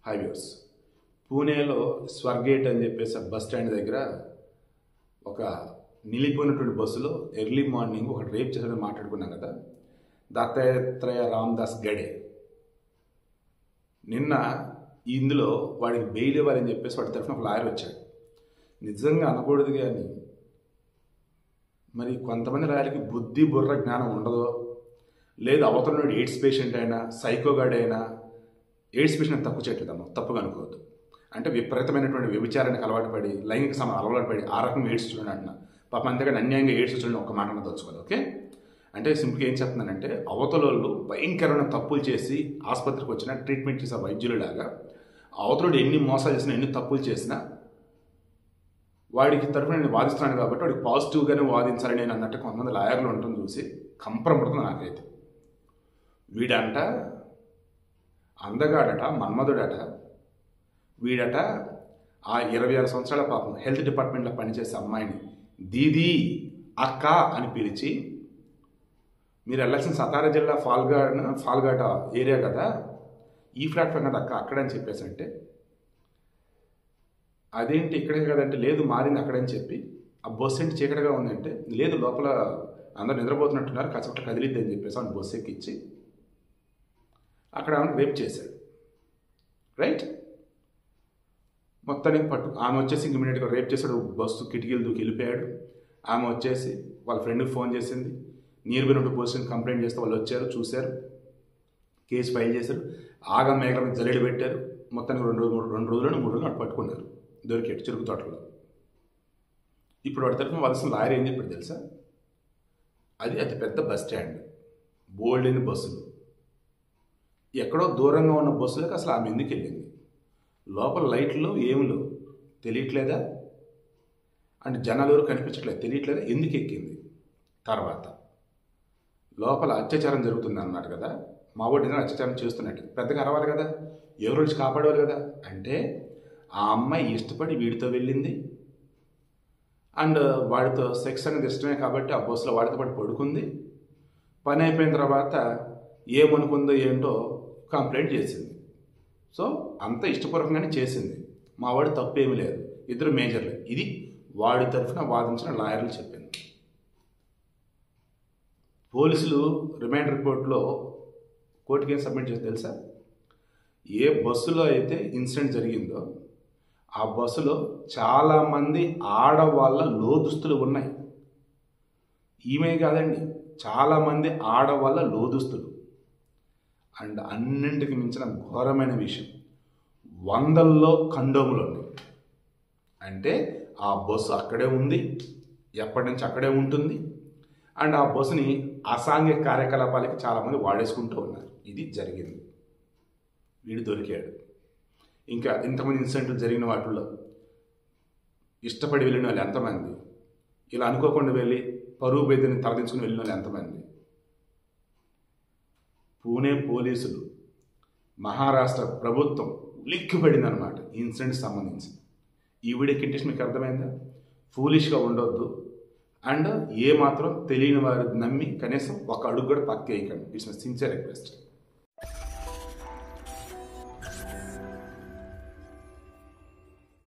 High viewers. పూణేలో స్వర్గేట్ అని చెప్పేసి బస్ స్టాండ్ దగ్గర ఒక నిలిపోయినటువంటి బస్సులో ఎర్లీ మార్నింగ్ ఒక రేప్ చేసేదని మాట్లాడుకున్నాం కదా. దత్తాత్రేయ రామదాస్ గడే నిన్న ఇందులో వాడికి బెయిల్ ఇవ్వాలని చెప్పేసి వాడి తరఫున ఒక లాయర్ వచ్చాడు. నిజంగా అనకూడదు కానీ మరి కొంతమంది లాయర్కి బుద్ధి బుర్ర జ్ఞానం ఉండదో, లేదు అవతల ఎయిడ్స్ పేషెంట్ అయినా సైకోగాడ్ అయినా, ఎయిడ్స్ పేషెంట్ తప్పు చేయట్లేదమ్మా, తప్పుగా అనుకోవద్దు. అంటే విపరీతమైనటువంటి వ్యభిచారానికి అలవాటు పడి, లైంగిక అలవాటు పడి ఆ రకంగా ఎయిడ్స్ చూడండి అంటున్నా. పాపం అంతేగాని అన్యాయంగా ఎయిడ్స్ చూడండి ఒక మాట తలుచుకోవాలి. ఓకే, అంటే సింపుల్గా ఏం చెప్తున్నానంటే, అవతలోళ్ళు భయంకరమైన తప్పులు చేసి ఆసుపత్రికి వచ్చిన ట్రీట్మెంట్ చేసే వైద్యులలాగా అవతలోడు ఎన్ని మోసాలు చేసినా, ఎన్ని తప్పులు చేసినా వాడికి తరఫున నేను వాదిస్తున్నాను కాబట్టి వాడికి పాజిటివ్గానే వాదించాలని నేను అన్నట్టు కొంతమంది లాయర్లు ఉండటం చూసి కంపరం పడుతుంది నాకైతే. వీడంట అందగాడట, మన్మధుడట, వీడట ఆ 26 సంవత్సరాల పాపం హెల్త్ డిపార్ట్మెంట్లో పనిచేసే అమ్మాయిని దీదీ అక్క అని పిలిచి, మీరు వెళ్ళాల్సిన సతారా జిల్లా ఫాల్ఘాట ఏరియా కదా, ఈ ప్లాట్ఫామ్ కదా అక్క అక్కడని చెప్పేసి అంటే, అదేంటి ఇక్కడే కదంటే, లేదు మారింది అక్కడని చెప్పి, ఆ బస్సు ఏంటి చీకటిగా ఉందంటే, లేదు లోపల అందరు నిద్రపోతున్నట్టున్నారు కాసేపట్లో కదిలిద్ది అని చెప్పేసి ఆమె బస్సు ఎక్కించి అక్కడ ఆమెను రేప్ చేశాడు. రైట్, మొత్తానికి ఆమె వచ్చేసి ఇమీడియట్గా రేప్ చేశాడు, బస్సు కిటికీలు దూకి వెళ్ళిపోయాడు. ఆమె వచ్చేసి వాళ్ళ ఫ్రెండ్కి ఫోన్ చేసింది, నీరుబెనుంటు పోలీసుని కంప్లైంట్ చేస్తే వాళ్ళు వచ్చారు, చూశారు, కేసు ఫైల్ చేశారు, ఆగం మేఘల మీద జల్లెడ పెట్టారు. మొత్తానికి 2 రోజులు 3 రోజులు అటు పట్టుకున్నారు, దొరికాడు చెరుకు తోటలో. ఇప్పుడు వాడి తరఫున వాళ్ళసిన లాయర్ ఏం చెప్పాడు తెలుసా, అది అతి పెద్ద బస్ స్టాండ్, బోల్డ్ అయిన బస్సులు, ఎక్కడో దూరంగా ఉన్న బస్సులకు అసలు ఆమె ఎందుకు వెళ్ళింది, లోపల లైట్లు ఏములు తెలియట్లేదా, అంటే జనాలు ఎవరు కనిపించట్లేదు తెలియట్లేదా, ఎందుకు ఎక్కింది. తర్వాత లోపల అత్యాచారం జరుగుతుంది అన్నాడు కదా, మా వాడు నిజంగా అత్యాచారం చేస్తున్నట్టు పెద్దగా అరవాలి కదా, ఎవరు వచ్చి కాపాడేవారు కదా. అంటే ఆ అమ్మాయి ఇష్టపడి వీడితో వెళ్ళింది, అండ్ వాడితో సెక్స్ అనేది ఇష్టమే కాబట్టి ఆ బస్సులో వాడితో పాటు పడుకుంది. పని అయిపోయిన తర్వాత ఏమనుకుందో ఏంటో కంప్లైంట్ చేసింది. సో అంత ఇష్టపూర్వకంగానే చేసింది, మా వాడు తప్పు ఏమీ లేదు, ఇద్దరు మేజర్లు. ఇది వాడి తరఫున వాదించిన లాయర్లు చెప్పింది. పోలీసులు రిమాండ్ రిపోర్ట్లో కోర్టుకి ఏం సబ్మిట్ చేసి తెలుసా, ఏ బస్సులో అయితే ఇన్సిడెంట్ జరిగిందో ఆ బస్సులో చాలామంది ఆడవాళ్ళ లోదుస్తులు ఉన్నాయి. ఈమె కాదండి, చాలామంది ఆడవాళ్ళ లోదుస్తులు. అండ్ అన్నింటికి మించిన ఘోరమైన విషయం, 100ల్లో కండోములు ఉన్నాయి. అంటే ఆ బస్సు అక్కడే ఉంది, ఎప్పటి నుంచి అక్కడే ఉంటుంది. అండ్ ఆ బస్సుని అసాంఘిక కార్యకలాపాలకి చాలామంది వాడేసుకుంటూ ఉన్నారు. ఇది జరిగింది, వీడు దొరికాడు. ఇంకా ఇంతమంది ఇన్సిడెంట్లు జరిగిన వాటిల్లో ఇష్టపడి వెళ్ళిన వాళ్ళు ఎంతమంది, ఇలా అనుకోకుండా వెళ్ళి పరువు బెదిని తలదించుకుని వెళ్ళిన వాళ్ళు ఎంతమంది. పూణే పోలీసులు, మహారాష్ట్ర ప్రభుత్వం ఉలిక్కిపడింది అనమాట ఈ ఇన్సిడెంట్కి సంబంధించి. ఈ వీడియో కంటెస్ట్ మీకు అర్థమైందా, ఫూలిష్గా ఉండొద్దు, అండ్ ఏ మాత్రం తెలియని వారు నమ్మి కనీసం ఒక అడుగు కూడా పక్క వేయకండి. It's my sincere request.